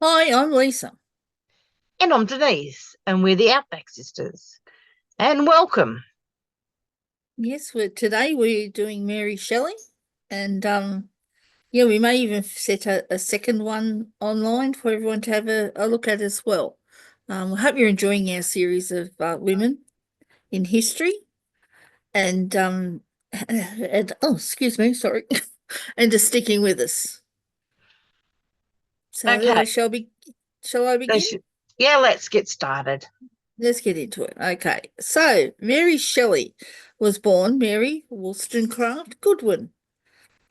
Hi, I'm Lisa. And I'm Denise, and we're the Outback Sisters. And welcome. Yes, today we're doing Mary Shelley, and yeah, we may even set a second one online for everyone to have a look at as well. I hope you're enjoying our series of women in history, and and oh, excuse me, sorry, and just sticking with us. So, Okay, shall I begin? yeah, let's get started. Let's get into it. Okay, so Mary Shelley was born Mary Wollstonecraft Goodwin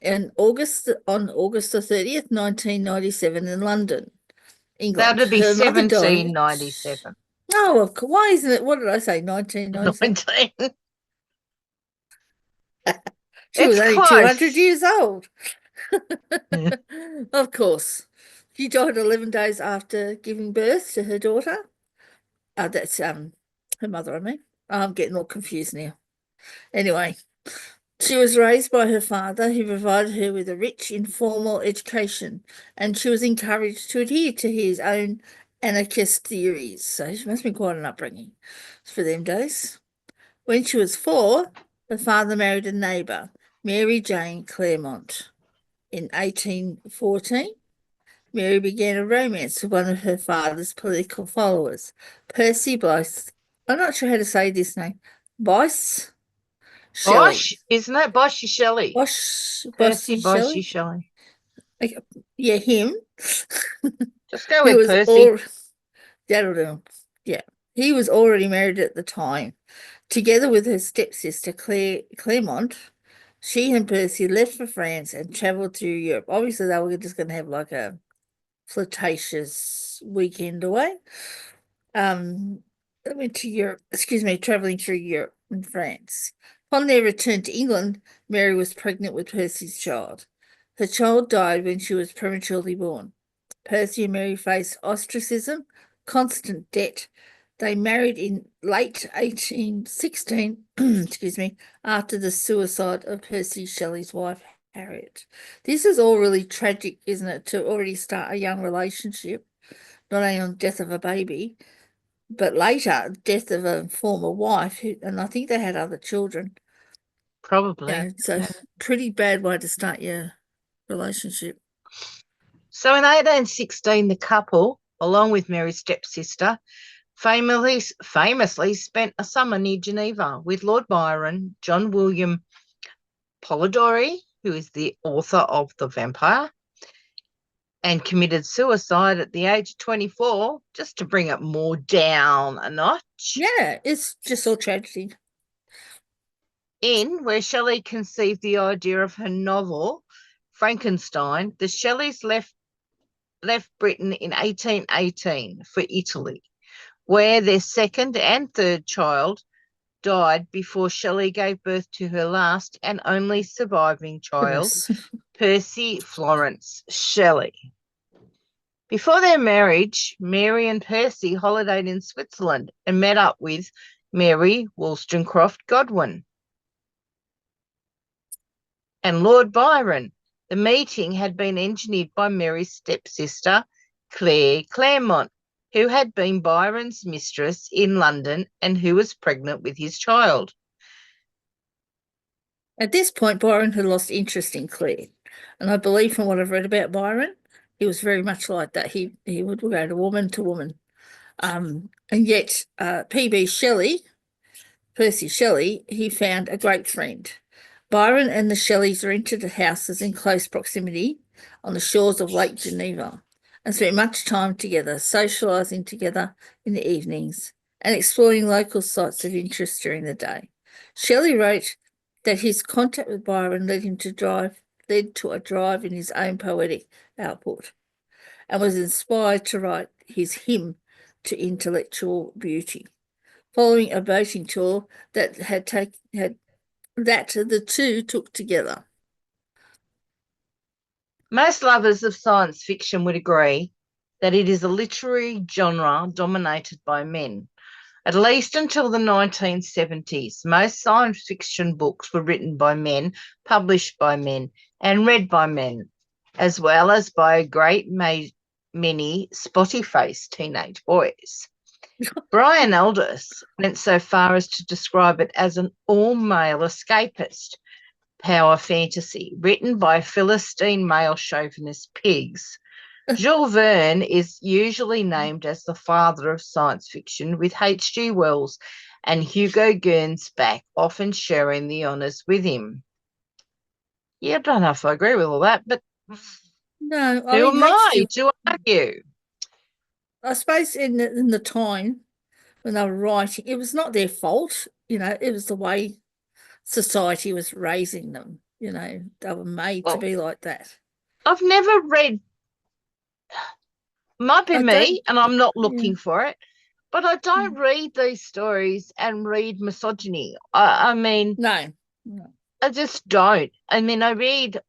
on August the 30th, 1997 in London, That England. would be Her mother died. 1797. Oh, why isn't it? What did I say? 1997? 19. She It's was only 200 close. years old. Of course. She died 11 days after giving birth to her daughter. That's her mother, I mean. I'm getting all confused now. Anyway, she was raised by her father, who provided her with a rich informal education, and she was encouraged to adhere to his own anarchist theories. So she must have been quite an upbringing for them days. When she was 4, her father married a neighbour, Mary Jane Claremont. In 1814, Mary began a romance with one of her father's political followers, Percy Boyce. I'm not sure how to say this name. Boyce Shelley. Bosch, isn't it? Boschy Shelley. Percy Bossy Boschy Shelley. Shelley. Like, yeah, him. Just go He with was Percy. all that'll do. Yeah, he was already married at the time. Together with her stepsister Claire Claremont, she and Percy left for France and travelled through Europe. Obviously, they were just going to have like a flirtatious weekend away. They went to Europe. Excuse me, travelling through Europe and France. Upon their return to England, Mary was pregnant with Percy's child. Her child died when she was prematurely born. Percy and Mary faced ostracism, constant debt. They married in late 1816, excuse me, after the suicide of Percy Shelley's wife, Harriet. This is all really tragic, isn't it, to already start a young relationship, not only on death of a baby, but later death of a former wife, and I think they had other children. Probably. It's a Yeah. pretty bad way to start your relationship. So in 1816, the couple, along with Mary's stepsister, famously spent a summer near Geneva with Lord Byron, John William Polidori, who is the author of The Vampire, and committed suicide at the age of 24, just to bring it more down a notch. Yeah, it's just all tragedy. In where Shelley conceived the idea of her novel, Frankenstein, the Shelleys left Britain in 1818 for Italy, where their second and third child died before Shelley gave birth to her last and only surviving child, Goodness. Percy Florence Shelley. Before their marriage, Mary and Percy holidayed in Switzerland and met up with Mary Wollstonecraft Godwin and Lord Byron. The meeting had been engineered by Mary's stepsister, Claire Claremont, who had been Byron's mistress in London and who was pregnant with his child. At this point, Byron had lost interest in Claire, and I believe from what I've read about Byron, he was very much like that. He would go to woman to woman. And yet, P.B. Shelley, Percy Shelley, he found a great friend. Byron and the Shelleys rented houses in close proximity on the shores of Lake Geneva and spent much time together, socialising together in the evenings and exploring local sites of interest during the day. Shelley wrote that his contact with Byron led to a drive in his own poetic output and was inspired to write his hymn to intellectual beauty. Following a boating tour that the two took together. Most lovers of science fiction would agree that it is a literary genre dominated by men. At least until the 1970s, most science fiction books were written by men, published by men, and read by men, as well as by a great many spotty-faced teenage boys. Brian Aldiss went so far as to describe it as an all-male escapist power fantasy written by Philistine male chauvinist pigs. Jules Verne is usually named as the father of science fiction, with H.G. Wells and Hugo Gernsback often sharing the honours with him. Yeah, I don't know if I agree with all that, but No, I who mean am I H.G. to argue? I suppose in the time when they were writing, it was not their fault. It was the way society was raising them. They were made to Well, be like that. I've never read, might be I don't. me, and I'm not Yeah. looking for it, but I don't read these stories and read misogyny. I mean, No. No. I just don't. I mean, I read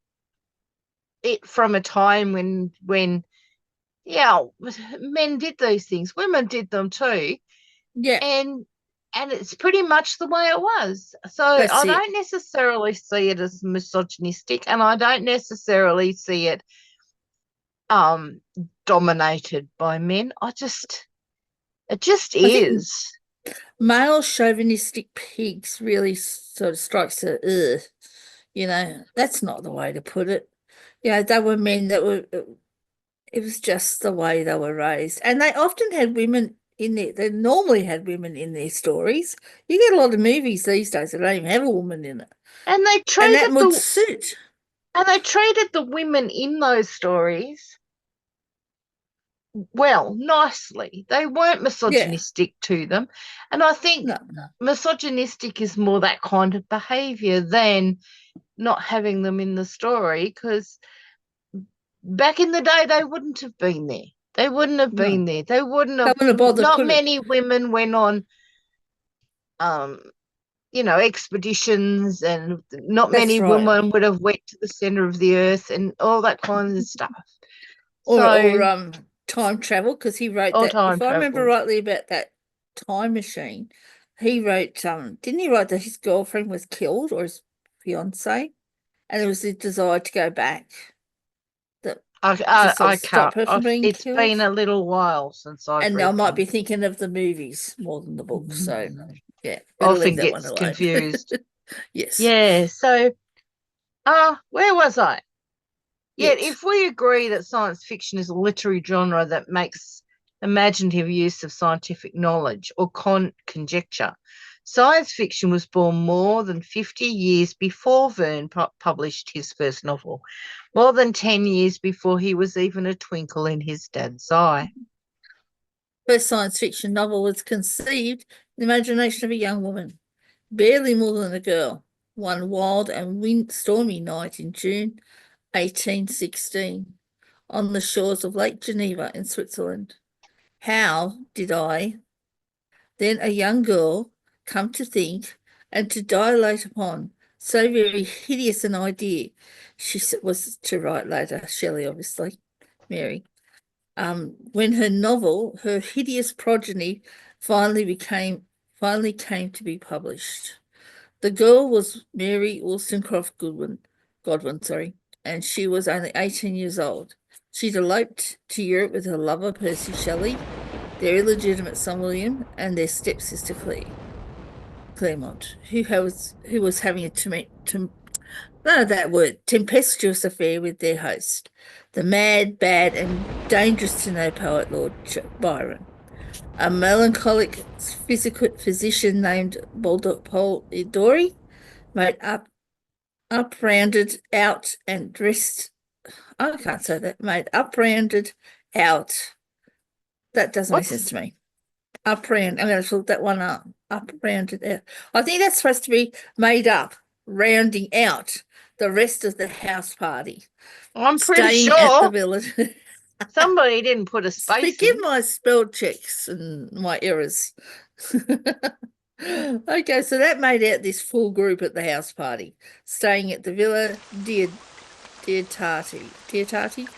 it from a time when yeah, men did these things, women did them too, Yeah, and it's pretty much the way it was. So that's I it. don't necessarily see it as misogynistic, and I don't necessarily see it um dominated by men. It just I think is. male chauvinistic pigs really sort of strikes a that's not the way to put it. They were men that were it was just the way they were raised. And they often had women in there. They normally had women in their stories. You get a lot of movies these days that don't even have a woman in it. And And that would suit. they treated the women in those stories well, nicely. They weren't Yeah. misogynistic to them. And I think No, no. misogynistic is more that kind of behavior than not having them in the story, because back in the day they wouldn't have been there. They wouldn't have No. been there. They wouldn't They have, wouldn't have bothered not put it. many women went on um expeditions, and not That's many right. women would have went to the center of the earth and all that kind of stuff. Or So, time travel, because he wrote all that, time if I remember travel. rightly about that time machine, he wrote didn't he write that his girlfriend was killed or his fiance, and it was the desire to go back that to sort I of stop can't. her from being It's been killed. a little while since I've And I read might them. be thinking of the movies more than the books. So yeah, better leave Often that one gets alone. confused. Yes. Yeah. So, where was I? Yet, Yes. if we agree that science fiction is a literary genre that makes imaginative use of scientific knowledge or conjecture, science fiction was born more than 50 years before Verne published his first novel, more than 10 years before he was even a twinkle in his dad's eye. First science fiction novel was conceived in the imagination of a young woman, barely more than a girl, one wild and stormy night in June 1816 on the shores of Lake Geneva in Switzerland. How did I, then a young girl, come to think and to dilate upon so very hideous an idea? She was to write later, Shelley, obviously, Mary. When her novel, her hideous progeny, finally came to be published. The girl was Mary Wollstonecraft Godwin, and she was only 18 years old. She'd eloped to Europe with her lover Percy Shelley, their illegitimate son William, and their stepsister Claremont, who was having a tempestuous affair with their host, the mad, bad, and dangerous to know poet Lord Byron, a melancholic physician named Polidori, made up, rounded out, and dressed. I can't say that. Made up, rounded out. That doesn't make sense What's to me. Up round. I'm going to look that one up. Up, rounded out. I think that's supposed to be made up, rounding out the rest of the house party, I'm pretty staying at the sure village. somebody didn't put a space Forgive in. my spell checks and my errors. Okay, so that made out this full group at the house party, staying at the Villa Diatati,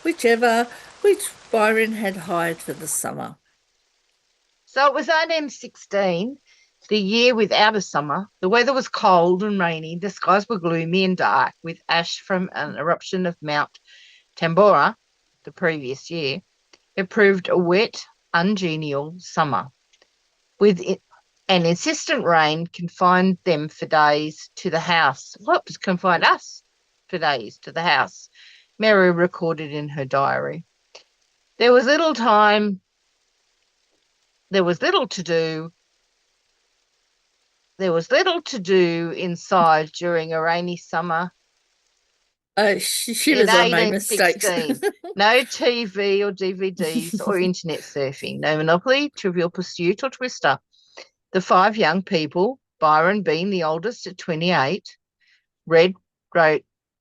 whichever, which Byron had hired for the summer. So it was 1816, the year without a summer. The weather was cold and rainy. The skies were gloomy and dark, with ash from an eruption of Mount Tambora. the previous year, it proved a wet, ungenial summer, with an insistent rain confined them for days to the house. Whoops, confined us for days to the house, Mary recorded in her diary. There was little time, there was little to do. There was little to do inside during a rainy summer in Shivers, I made mistakes. 1816. No TV or DVDs or internet surfing. No Monopoly, Trivial Pursuit, or Twister. The five young people, Byron being the oldest at 28, read,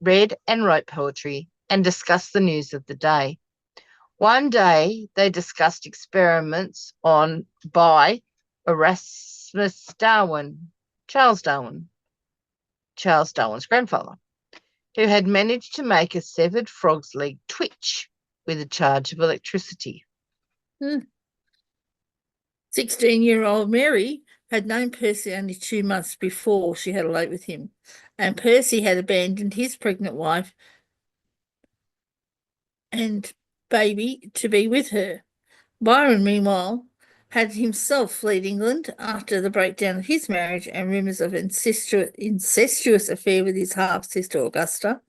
read and wrote poetry and discussed the news of the day. One day they discussed experiments by Erasmus Darwin, Charles Darwin's grandfather, who had managed to make a severed frog's leg twitch with a charge of electricity. 16-year-old Mary had known Percy only 2 months before she had a late with him, and Percy had abandoned his pregnant wife and baby to be with her. Byron, meanwhile, had himself fled England after the breakdown of his marriage and rumours of incestuous affair with his half-sister Augusta.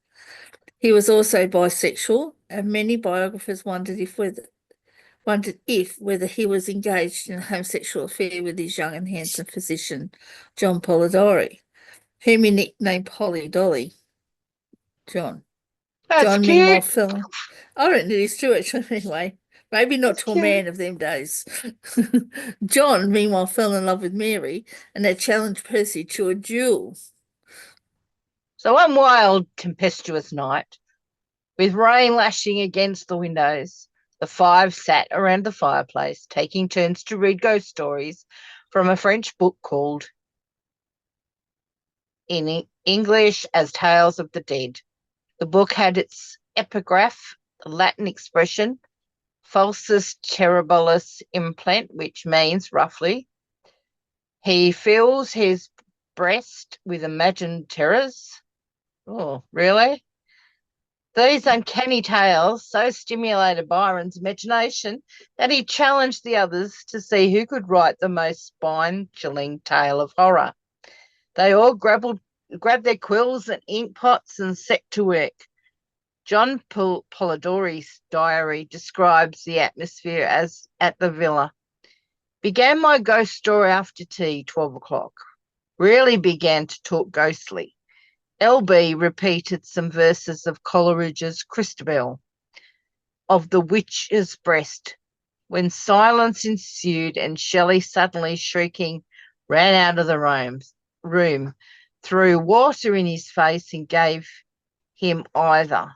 He was also bisexual, and many biographers wondered if whether he was engaged in a homosexual affair with his young and handsome physician, John Polidori, whom he nicknamed Polly Dolly. John. That's John, cute. meanwhile, fell. I reckon it is true, actually, anyway. Maybe not That's to a cute. man of them days. John, meanwhile, fell in love with Mary and had challenged Percy to a duel. So one wild, tempestuous night, with rain lashing against the windows, the five sat around the fireplace, taking turns to read ghost stories from a French book called in English as Tales of the Dead. The book had its epigraph, the Latin expression, falsus terribilis implant, which means roughly, he fills his breast with imagined terrors. Oh, really? These uncanny tales so stimulated Byron's imagination that he challenged the others to see who could write the most spine-chilling tale of horror. They all grabbed their quills and ink pots and set to work. John Polidori's diary describes the atmosphere as at the villa. Began my ghost story after tea, 12 o'clock. Really began to talk ghostly. LB repeated some verses of Coleridge's Christabel, of the witch's breast, when silence ensued and Shelley, suddenly shrieking, ran out of the room, threw water in his face and gave him either.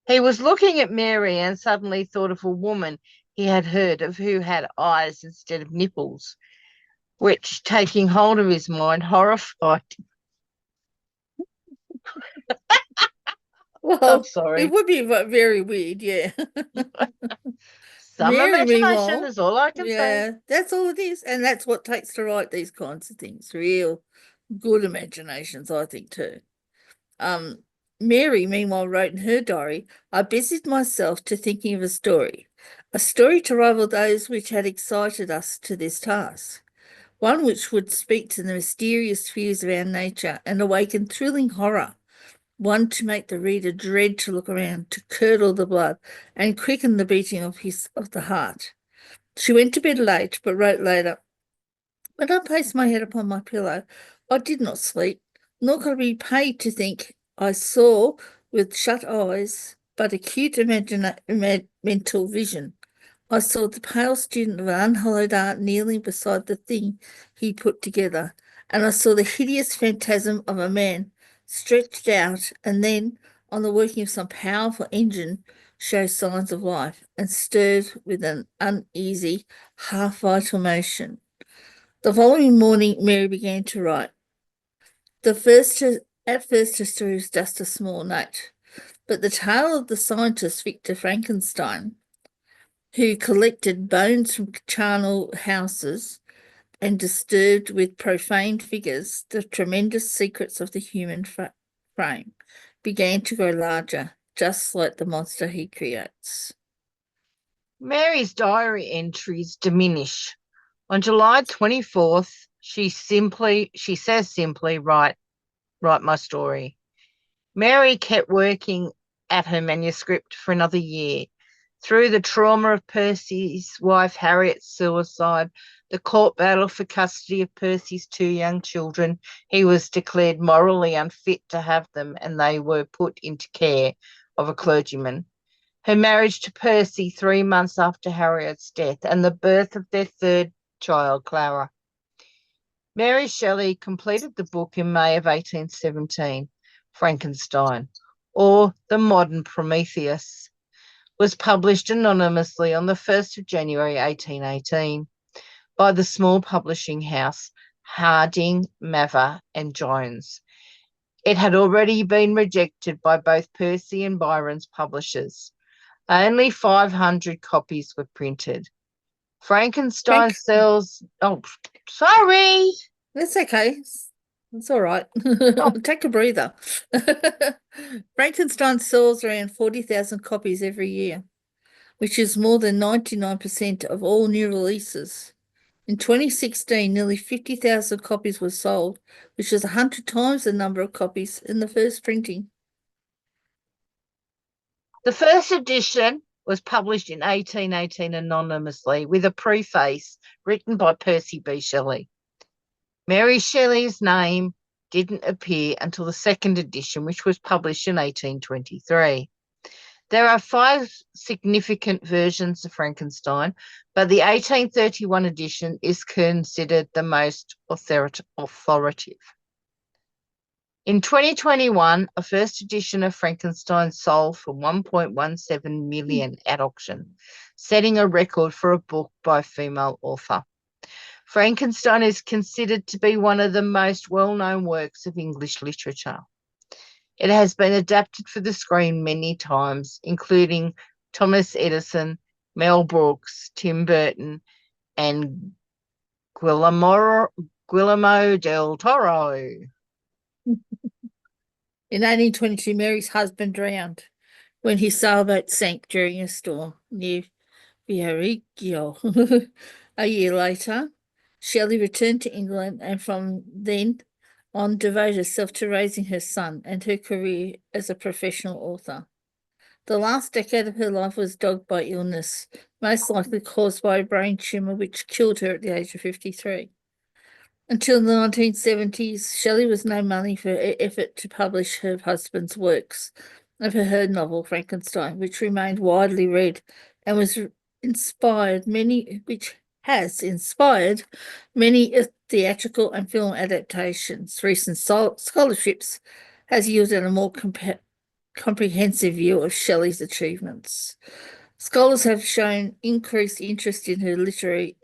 He was looking at Mary and suddenly thought of a woman he had heard of who had eyes instead of nipples, which, taking hold of his mind, horrified him. Well, I'm sorry. it would be very weird, yeah. Some Mary, imagination meanwhile, is all I can say. yeah, that's all it is. And that's what takes to write these kinds of things. Real good imaginations, I think, too. Mary, meanwhile, wrote in her diary, I busied myself to thinking of a story to rival those which had excited us to this task, one which would speak to the mysterious fears of our nature and awaken thrilling horror, one to make the reader dread to look around, to curdle the blood and quicken the beating of the heart. She went to bed late, but wrote later, when I placed my head upon my pillow, I did not sleep, nor could I be paid to think. I saw with shut eyes, but acute mental vision. I saw the pale student of unhallowed art kneeling beside the thing he put together, and I saw the hideous phantasm of a man stretched out and then, on the working of some powerful engine, show signs of life and stirred with an uneasy, half-vital motion. The following morning, Mary began to write. At first, her story was just a small note, but the tale of the scientist Victor Frankenstein, who collected bones from charnel houses and disturbed with profane figures the tremendous secrets of the human frame, began to grow larger just like the monster he creates. Mary's diary entries diminish. On July 24th, she says simply, write my story. Mary kept working at her manuscript for another year. Through the trauma of Percy's wife Harriet's suicide, the court battle for custody of Percy's two young children, he was declared morally unfit to have them, and they were put into care of a clergyman. Her marriage to Percy 3 months after Harriet's death, and the birth of their third child, Clara. Mary Shelley completed the book in May of 1817. Frankenstein, or The Modern Prometheus, was published anonymously on the 1st of January 1818 by the small publishing house Harding, Mather and Jones. It had already been rejected by both Percy and Byron's publishers. Only 500 copies were printed. Frankenstein Frank, sells... Oh, sorry. that's okay. It's all right. Oh, Take a breather. Frankenstein sells around 40,000 copies every year, which is more than 99% of all new releases. In 2016, nearly 50,000 copies were sold, which is 100 times the number of copies in the first printing. the first edition was published in 1818 anonymously with a preface written by Percy B. Shelley. Mary Shelley's name didn't appear until the second edition, which was published in 1823. There are 5 significant versions of Frankenstein, but the 1831 edition is considered the most authoritative. In 2021, a first edition of Frankenstein sold for 1.17 million at auction, setting a record for a book by a female author. Frankenstein is considered to be one of the most well-known works of English literature. It has been adapted for the screen many times, including Thomas Edison, Mel Brooks, Tim Burton, and Guillermo del Toro. In 1822, Mary's husband drowned when his sailboat sank during a storm near Viareggio. A year later, Shelley returned to England and from then on devoted herself to raising her son and her career as a professional author. The last decade of her life was dogged by illness, most likely caused by a brain tumour which killed her at the age of 53. Until the 1970s, Shelley was no money for her effort to publish her husband's works of her novel Frankenstein, which remained widely read and which has inspired many theatrical and film adaptations. Recent scholarships has yielded a more comprehensive view of Shelley's achievements. Scholars have shown increased interest in her literary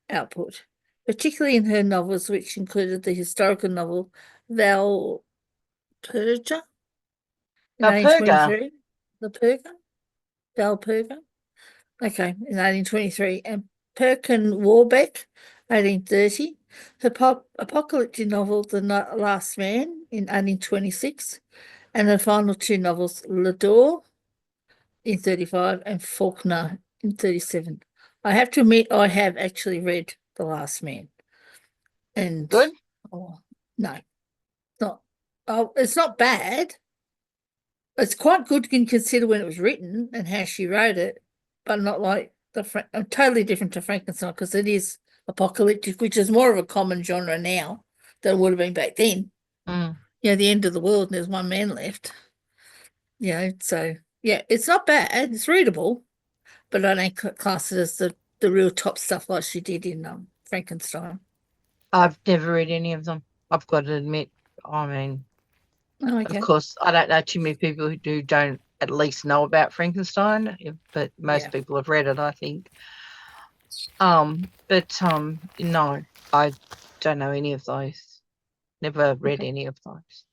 output, particularly in her novels, which included the historical novel Valperga in Valperga. 1823. Valperga, okay, in 1823, and Perkin Warbeck, 1830. Her apocalyptic novel The Last Man in 1826, and her final 2 novels Lador in 35 and Faulkner in 37. I have to admit, I have actually read The Last Man. And Good. No, not. Oh, it's not bad. It's quite good you can consider when it was written and how she wrote it, but not like totally different to Frankenstein because it is apocalyptic, which is more of a common genre now than it would have been back then. Mm. The end of the world and there's one man left. So yeah, it's not bad. It's readable, but I don't class it as the real top stuff like she did in Frankenstein. I've never read any of them. I've got to admit. I mean, Oh, okay. of course, I don't know too many people who don't at least know about Frankenstein, but most people have read it, I think. But no, I don't know any of those. Never read any of those.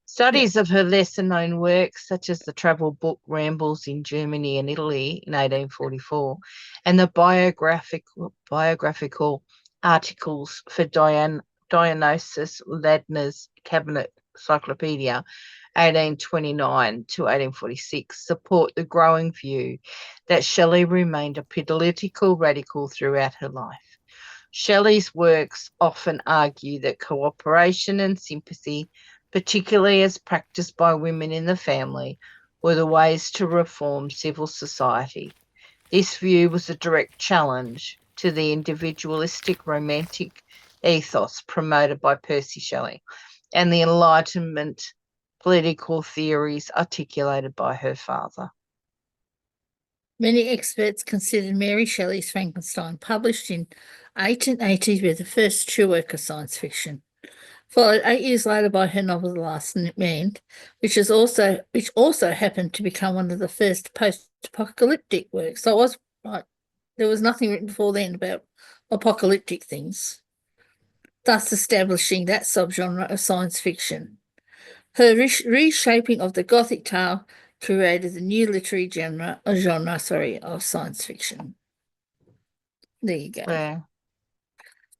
Studies of her lesser-known works, such as the travel book Rambles in Germany and Italy in 1844, and the biographical articles for Dionysius Ladner's Cabinet Encyclopedia, 1829 to 1846, support the growing view that Shelley remained a political radical throughout her life. Shelley's works often argue that cooperation and sympathy, particularly as practiced by women in the family, were the ways to reform civil society. This view was a direct challenge to the individualistic romantic ethos promoted by Percy Shelley and the Enlightenment political theories articulated by her father. Many experts considered Mary Shelley's Frankenstein, published in 1880, to be the first true work of science fiction, followed 8 years later by her novel The Last Man, which also happened to become one of the first post-apocalyptic works. So I was right. There was nothing written before then about apocalyptic things, thus establishing that subgenre of science fiction. Her reshaping of the Gothic tale created a new literary genre of science fiction. There you go. Yeah.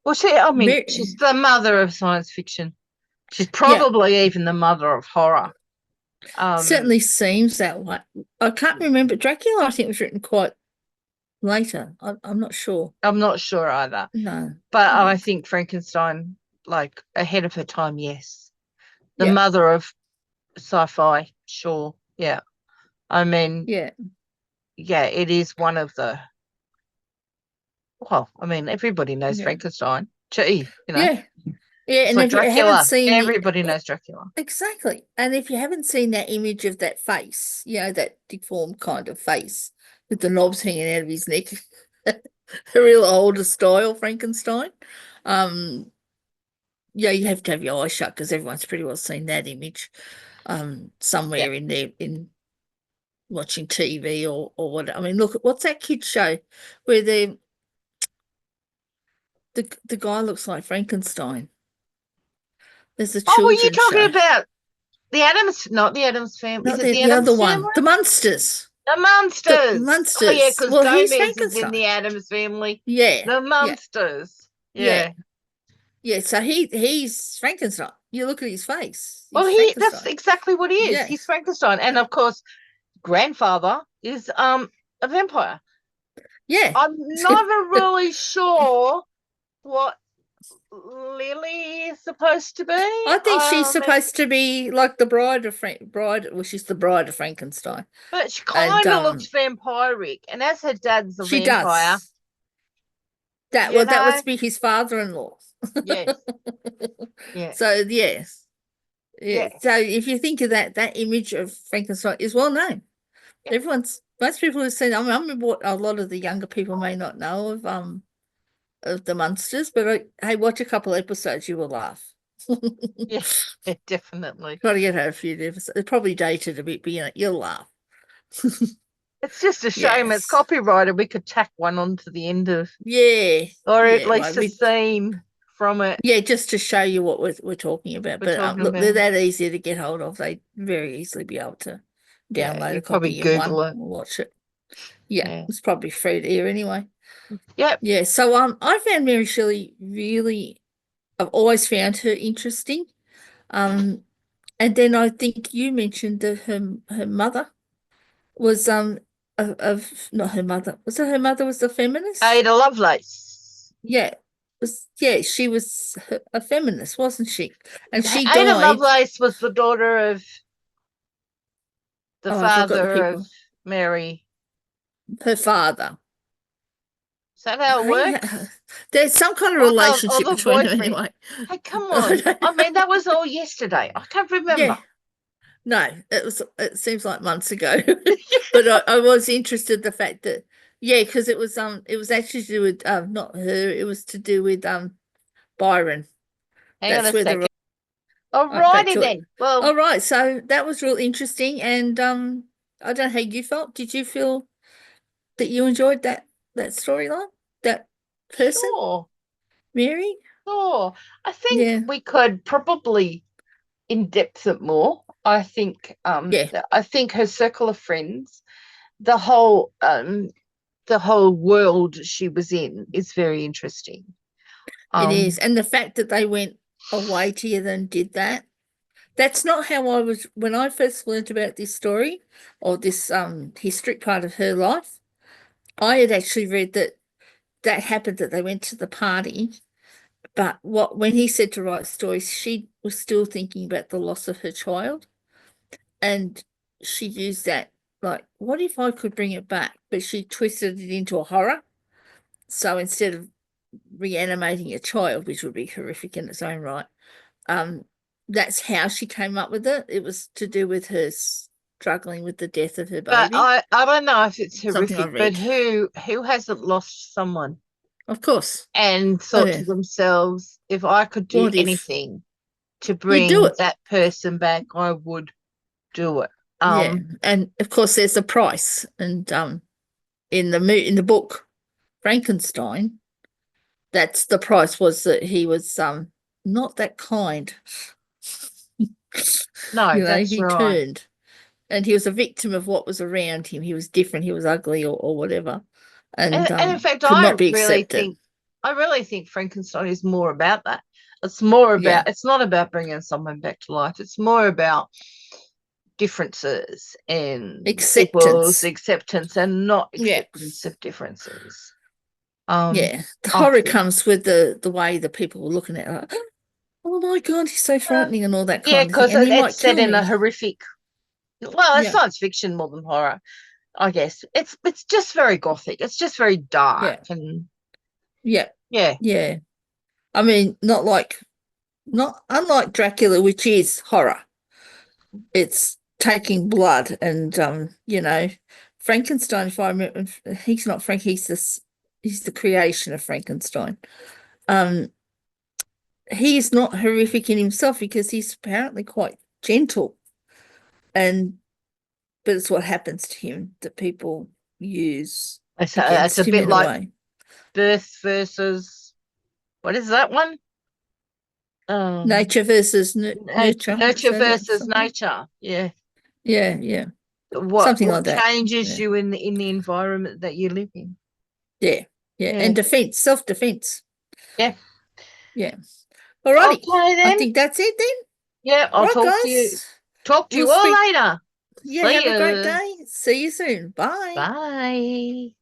Well, she's the mother of science fiction. She's probably even the mother of horror. Certainly seems that way. I can't remember. Dracula, I think, was written quite later. I'm not sure. I'm not sure either. No. But I think Frankenstein, like, ahead of her time, yes. The Yeah. mother of sci-fi, sure. Yeah. I mean, Yeah. yeah, it is one of the, well, I mean, everybody knows Yeah. Frankenstein. Gee, Yeah. Yeah. It's And like if you haven't Dracula. seen Everybody knows Dracula. exactly. And if you haven't seen that image of that face, that deformed kind of face with the knobs hanging out of his neck, a real older style Frankenstein. Yeah, you have to have your eyes shut because everyone's pretty well seen that image somewhere Yeah. in there in watching TV or what. I mean, look, what's that kid show where the guy looks like Frankenstein? There's a Oh, were you children's talking show. about the Adams, not the Adams family? Is Not it the the other Adams one, family? the Munsters. The The Munsters. Oh, yeah, Munsters. because Well, he's Gomez is in Frankenstein. the Adams family. Yeah, The yeah, Munsters. yeah, Yeah. yeah. So he's Frankenstein. You look at his face. Well, He's that's Frankenstein. exactly what he is. Yeah, He's Frankenstein. And of course, grandfather is a vampire. yeah. I'm never really sure what Lily is supposed to be. I think she's supposed to be like the bride of Well, she's the bride of Frankenstein, but she and kind of looks vampiric. And as her dad's a she vampire, does. That would be his father-in-law. yes, yeah, So yes, yeah. yeah, So if you think of that image of Frankenstein is well known. yeah, Most people have seen. I mean, I remember what a lot of the younger people may not know of the Munsters, but hey, watch a couple episodes, you will laugh. yeah, yeah, definitely. Got to get her a few episodes. They're probably dated a bit, but you'll laugh. It's just a shame as Yes. copywriter we could tack one onto the end of, Yeah. or at Yeah. least a scene from it. Yeah, just to show you what we're talking about. We're But talking look, they're about. that easy to get hold of. They very easily be able to Yeah, download you a probably copy of one Google it. and watch it. Yeah, Yeah. it's probably free to air anyway. Yep. Yeah, so I found Mary Shelley really. I've always found her interesting. And then I think you mentioned that her mother was of not her mother. Was it her mother was a feminist? Ada Lovelace. Yeah. She was a feminist, wasn't she? And she Ada died. Lovelace was the daughter of the Oh, I forgot the father of people. Mary. Her father. Is that how it Hey, works? there's some kind of Or relationship the between them boyfriend. anyway. Hey, come on. I mean, that was all yesterday. I can't remember. Yeah. No, it seems like months ago. But I was interested the fact that because it was actually to do with not her, it was to do with Byron. Hang on That's a where second. back Alrighty to it. then. Well, All right, so that was real interesting, and I don't know how you felt. Did you feel that you enjoyed that storyline? That person, sure, Mary? sure. I think Yeah, we could probably in depth it more. yeah, I think her circle of friends, the whole world she was in is very interesting. it is. Um, And the fact that they went away together and did that, That's not how I was when I first learnt about this story or this historic part of her life. I had actually read that that happened, that they went to the party, but when he said to write stories, she was still thinking about the loss of her child, and she used that, like, what if I could bring it back? But she twisted it into a horror. So instead of reanimating a child, which would be horrific in its own right, um, that's how she came up with it. It was to do with her struggling with the death of her But baby. I don't know if it's Something I horrific, but read. who hasn't lost someone Of course. and Oh thought yeah. to themselves, if I could do What if anything to you do bring it? that person back, I would do it. Yeah. And of course there's a price. And in the book Frankenstein, that's the price, was that he was not that kind. No, that's He right. turned, and he was a victim of what was around him. He was different, he was ugly, or whatever, and And in fact, could not be accepted. I really think Frankenstein is more about that. It's more Yeah. about, it's not about bringing someone back to life. It's more about differences and people's Acceptance. acceptance and not Yeah. acceptance of differences. Yeah. The I horror think. comes with the way the people were looking at it, like, oh my God, he's so frightening and all that Yeah, kind of thing. because And he it's might set kill in a me. horrific, well, it's Yeah. science fiction more than horror, I guess. It's just very gothic. It's just very dark Yeah. and Yeah. yeah. Yeah. I mean, not unlike Dracula, which is horror. It's taking blood, and Frankenstein, if I remember, he's not Frank, he's the creation of Frankenstein. Um he is not horrific in himself because he's apparently quite gentle, and but it's what happens to him that people use It's a against him bit in a like way. birth versus, what is that one? Um, Nature versus nurture, is Nurture that it? versus Something. nature. Yeah. Yeah, yeah. What Something like that. changes Yeah. you in the environment that you live in? Yeah. Yeah. Yeah. And defense, self-defense. Yeah. Yeah. Alrighty. Okay I then. think that's it then. Yeah, I'll Right, talk to you. guys. Talk to We'll you all speak. later. Yeah, See have a great you. day. See you soon. Bye. Bye.